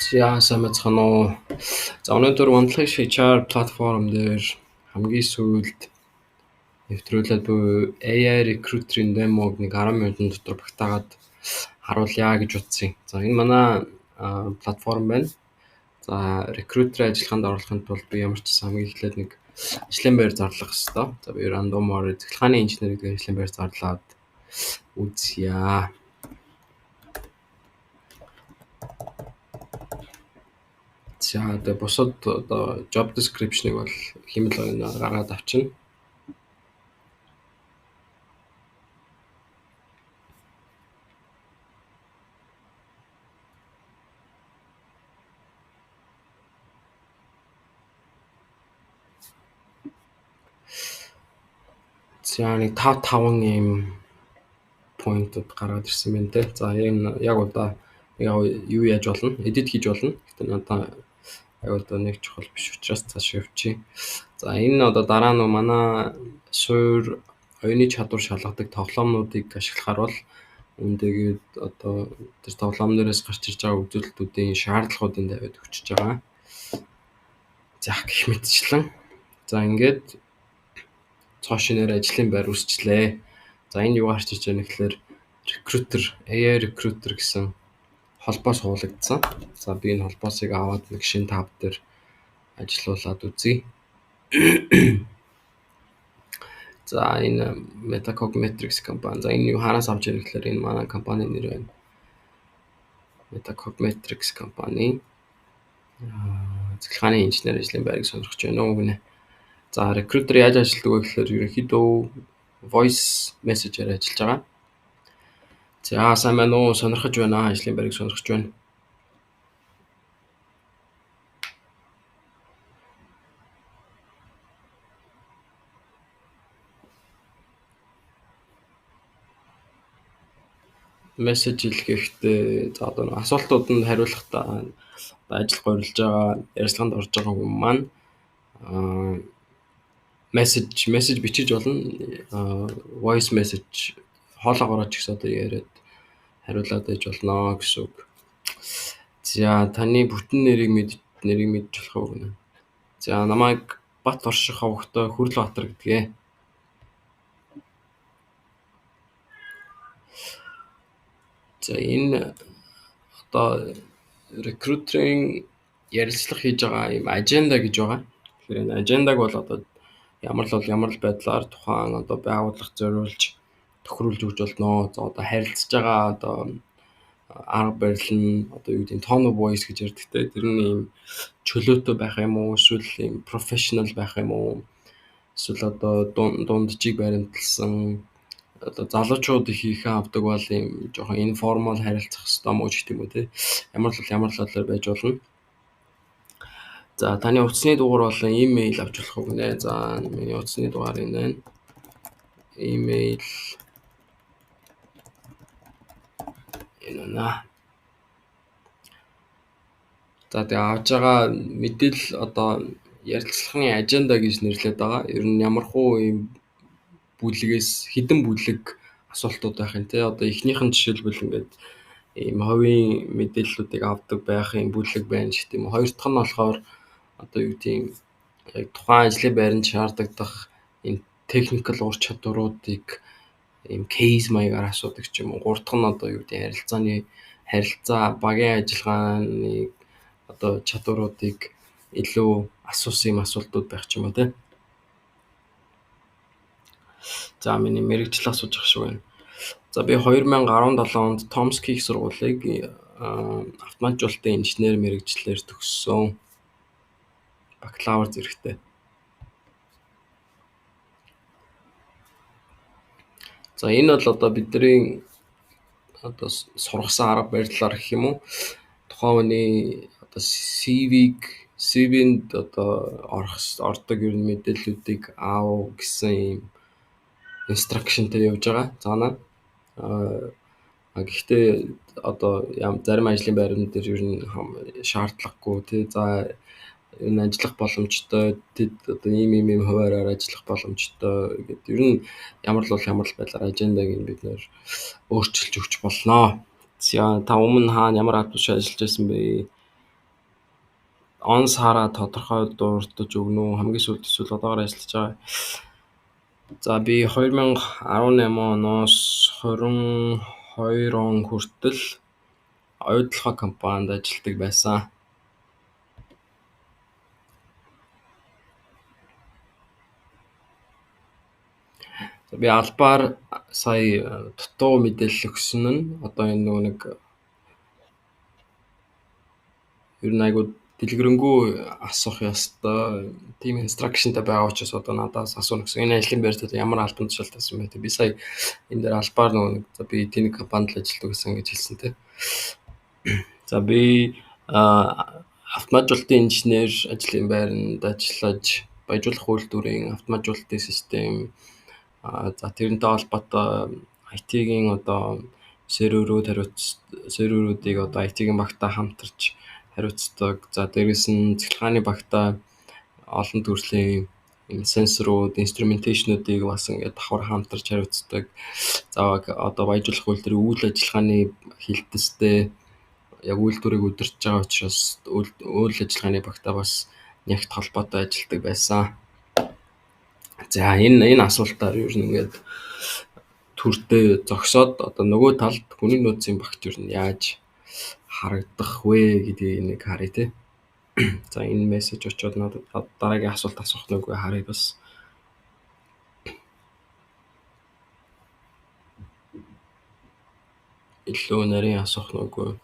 За сайн байцгаана уу. За өнөөдөр онцлог HR платформ дээр хамгийн сүүлд нэвтрүүлээд буй AI recruiter-ийн демог нэг 10 минутын дотор багтаагаад харуулъя гэж утсан. За энэ манай платформ байна. За recruiter ажиллагаанд оруулахын тулд би ямар ч гэсэн хамгийн эхлээд нэг ажлын байр зарлах хэрэгтэй. За би рандомоор цэглэгааны инженер гэдэг ажлын байр зарлаад үзье. За одоо бусад одоо job description-ыг бол хэмэл гаргаад авчина. За нэг 5 ийм point-ууд гараад ирсэн байна те. За энэ яг одоо юу яаж болно? Edit хийж болно. Гэтэ надаа яг одоо нэг чухал биш учраас цааш явчих. За энэ одоо дараа нь манай суур оюуны чадвар шалгадаг тоглоомнуудыг ашиглахаар бол үндэгээд одоо тэр тоглоом дээрээс гарч ирж байгаа үзүүлэлтүүдийн шаардлагуудын давид өгчөж байгаа. За гэх мэтчлэн. За ингээд цоошиноор ажлын байр үүсчлээ. За энэ юу гарч ирж байгаа нэхлээр recruiter, AI recruiter гэсэн холбоо суулгагдсан. За би энэ холбоосыг аваад нэг шинэ таб дээр ажиллуулад үзье. За энэ Metacognitrix компани. За энэ юу хараас авч ирэх гэхээр энэ манай компани нэр байна. Metacognitrix компани. Цэглэгааны инженер ажлын байрыг сонирхож байна уу гинэ. За recruiter яаж ажилладаг вэ гэхээр ерөнхийдөө voice message-аар ажиллаж байгаа. За сайн байна уу? Сонирхож байна. Ажлын байрыг сонирхож байна. Мессеж илгээхдээ за одоо асуултууданд хариулахдаа ажил гойрлж байгаа, ярилцлаганд орж байгаа хүн маань мессеж бичиж болно. Voice message хоолоогоор ч гэсэн одоо яриад хариулаад байж болно гэсэн үг. За таны бүтэн нэрийг мэдж болох уу гэнэ. За намайг Бат Орших хавгтай Хүрлбаатар гэдгээ. За энэ одоо recruiter-ийн ярилцлага хийж байгаа юм аженда гэж байгаа. Тэгэхээр энэ ажендаг бол одоо ямар л байдлаар тухайн одоо байгууллага зориулж тохируулж өгч болно. За одоо харилцаж байгаа одоо арга барил нь одоо юу гэдэг tone of voice гэж ярьдаг те. Тэр нь ийм чөлөөтэй байх юм уу? Эсвэл ийм professional байх юм уу? Эсвэл одоо дунджийг баримталсан одоо залуучууд их авдаг бол ийм жоохон информал харилцах хэрэгтэй мó ч гэх юм уу те. Ямар л байж болно. За таны утасны дугаар болон имэйл авч болох уу гинэ. За миний утасны дугаар энэ байна. Имэйл энэ. За тэгээ авж байгаа мэдээлэл одоо ярилцлагын аженда гэж нэрлэдэг байгаа. Ер нь ямархуу ийм бүлгээс хідэн бүлэг асуултууд байх юм те. Одоо эхнийх нь жишээлбэл ингээд ийм хувийн мэдээллүүдийг авдаг байхын бүлэг байна ч гэдэм үү. Хоёр дахь нь болохоор одоо юу гэдэг яг тухайн ажлын байранд шаардлагадах ийм техникэл ур чадваруудыг ийм кейс маягаар асуудаг ч юм уу. Гурав дахь нь одоо юу гэдэг харилцаа багийн ажиллагааны одоо чадваруудыг илүү асуусан юм асуултууд байх ч юм уу те. За миний мэргэжил асууж ах шиг байна. За би 2017 онд Томский их сургуулийг автоматжуулалтын инженер мэргэжлэр төгссөн. Бакалавр зэрэгтэй. За энэ бол одоо бидний одоо сургасан арга барилаар гэх юм уу? Тухайн хүний одоо CV-нд одоо ордог ер нь мэдээллүүдийг аав гэсэн юм инструкшнтэй явж байгаа. Заана. Гэхдээ одоо зарим ажлын байранд дээр ер нь шаардлагагүй тий. За энэ ажиллах боломжтой одоо ийм хуваараар ажиллах боломжтой гэдэг ер нь ямар л байдлаар ажендаг нь бид нэр өөрчилж өгч болноо. За та өмнө хаана ямар албатай ажиллаж байсан бэ? он сараа тодорхой дурдж өгнө үү? Хамгийн сүүлд эсвэл одоогоор ажиллаж байгаа. За би 2018 оноос 22 он хүртэл оюутлогоо компанид ажилладаг байсан. Би албаар сая дутуу мэдээлэл өгсөн нь одоо энэ нэг ер нь айгуу дэлгэрэнгүй асуух ёстой team instruction-тай байгаа учраас одоо надаас асууна гэсэн. Энэ ажлын байр дээр ямар албан тушаалт тавьсан бэ? Би сая энэ дээр албаар нэг за би тэний компанид л ажилладаг гэсэн гэж хэлсэн те. За би автоматжуулалтын инженер ажлын байранд ажиллаж баяжуулах үйлдвэрийн автоматжуулалтын систем за тэрнтэй холбоотой IT-ийн одоо серверүүдийг одоо IT-ийн багтаа хамтарч хариуцдаг. За дээрээс нь цахилгааны багтаа олон төрлийн сенсорууд, инструменташнуудыг бас ингээд давхар хамтарч хариуцдаг. За одоо баяжуулах үйлдвэрийн үйл ажиллагааны хилдэстэй яг үйлдвэрийг удирдах байгаа учраас үйл ажиллагааны багтаа бас нягт холбоотой ажилладаг байсан. За энэ асуултаар ер нь ингээд төрдөө зогсоод одоо нөгөө талд хүний нөөцийн багт ер нь яаж харагдах вэ гэдгийг нэг харъя те. За энэ мессеж очоод надад дараагийн асуулт асуух нүггүй харъя бас. Илүү нарийн асуух нүггүй.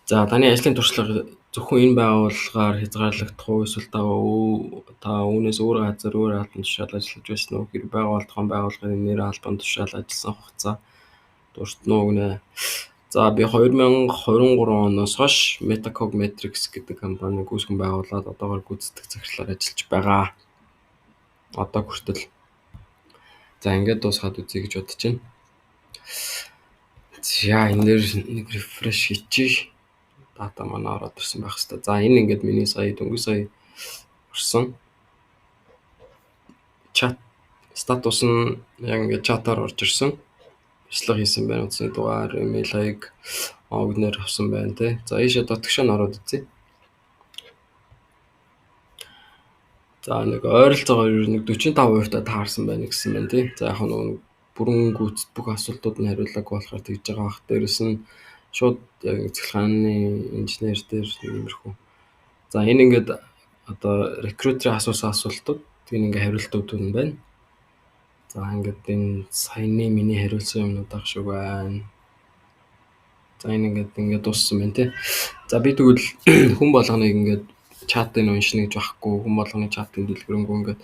За таны ажлын туршлага зөвхөн энэ байгууллагаар хязгаарлагдах уу эсвэл та үүнээс өөр газар өөр албан тушаал ажиллаж байсан уу? Хэрэг байгууллагын нэр албан тушаал ажилласан хугацаа дурдна уу гэнэ. За би 2023 оноос хойш Metacogmetrics гэдэг компани гүйцэтгэн байгуулад одоогоор гүйцэтгэх захирлаар ажиллаж байгаа. Одоо хүртэл. За ингээд дуусгаад үзье гэж бодож байна. За энэ дээр нэг refresh хийчих. Дата манай ороод ирсэн байх хэвээр. За энэ ингээд миний сая дөнгөж сая орсон. Чат статус нь яг ингээд чатаар орж ирсэн. Бичлэг хийсэн байна. Утасны дугаар, email хаяг, огнер авсан байна те. За ийшээ дотгошоо ороод үзье. За нэг ойролцоогоор ер нь 45% та таарсан байна гэсэн байна тий. За яг нэг бүрэн гүйцэд бүх асуултууд нь хариулаг болохоор тэгж байгаа бах. Дээрэс нь шууд яг цахилгааны инженер дээр иймэрхүү. За энэ ингээд одоо рекрутерийн асуусан асуултууд тийм ингээд хариултууд нь байна. За ингээд энэ саяны миний хариулсан юмнууд ах шиг байна. За энэ ингээд дууссан байна тий. За би тэгвэл хүн болгоныг ингээд чатыг уншина гэж байхгүй, хүн болгоны чатын дэлгэрэнгүй ингээд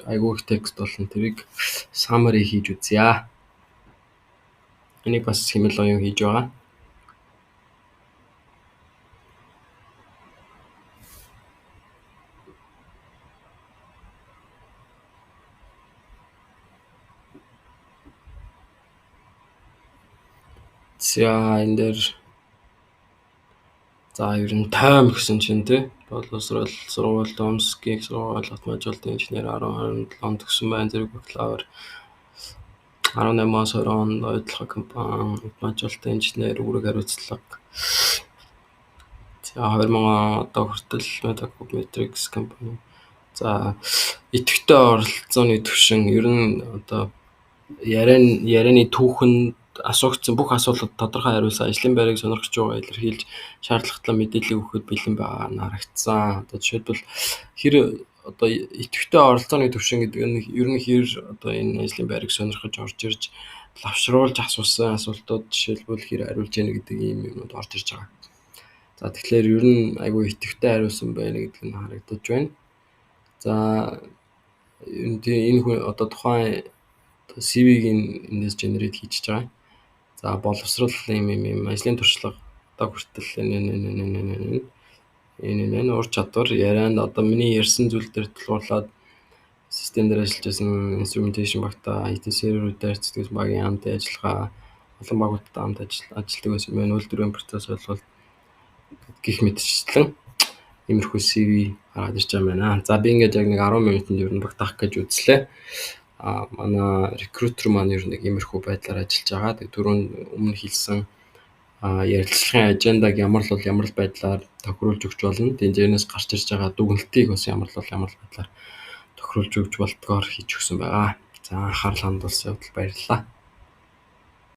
айгүй их текст болон тэрийг summary хийж үзье. Энийг бас хэмэл оюун хийж байгаа. За энэ дээр за ер нь тайм гэсэн чинь тий. Боловсрол сургууль Томскийн сургууль автоматжуулалтын инженер 10-27 онд төгссөн байна. Зэрэг бакалавр 18-аас 20 онд оюутлогоо компани автоматжуулалтын инженер үүрэг хариуцлага. За 2000 одоо хүртэл Metacogmetrics компани. За идэвхтэй оролцооны түвшин ер нь одоо ярианы түүхэнд асуугдсан бүх асуултад тодорхой хариулсан ажлын байрыг сонирхож байгаа илэрхийлж шаардлагатай мэдээлэл өгөхөд бэлэн байгаа нь харагдсан. Одоо жишээлбэл хэр одоо идэвхтэй оролцооны түвшин гэдэг нь ер нь хэр одоо энэ ажлын байрыг сонирхож орж ирж лавшруулж асуусан асуултууд жишээлбэл хэр хариулж яах гэдэг ийм юмуд орж ирж байгаа. За тэгэхээр ер нь айгүй идэвхтэй хариулсан байна гэдэг нь харагдаж байна. За энэ хүн одоо тухайн CV-г эндээс генерейт хийж байгаа. За боловсрол юм ажлын туршлага одоо хүртэл энэ ур чадвар ярианд одоо миний ярьсан зүйл дээр тулгуурлаад систем дээр ажиллаж байсан instrumentation багтаа IT серверүүдээр цэцгээс багийн хамтын ажиллагаа олон багуудтай хамт ажилладаг байсан байна. Үйлдвэрийн процесс болвол гих мэтчлэн иймэрхүү CV гараад ирж байгаа байна. За би ингээд яг нэг 10 минутанд ер нь багтаах гэж үзлээ. Манай рекрутер маань ер нь нэг иймэрхүү байдлаар ажиллаж байгаа. Тэгээ түрүүн өмнө хэлсэн ярилцлагын ажендаг ямар л байдлаар тохируулж өгч болно. Тэнцэнээс гарч ирж байгаа дүгнэлтийг бас ямар л байдлаар тохируулж өгч болтгоор хийж өгсөн байгаа. За анхаарал хандуулсан явдал баярлалаа.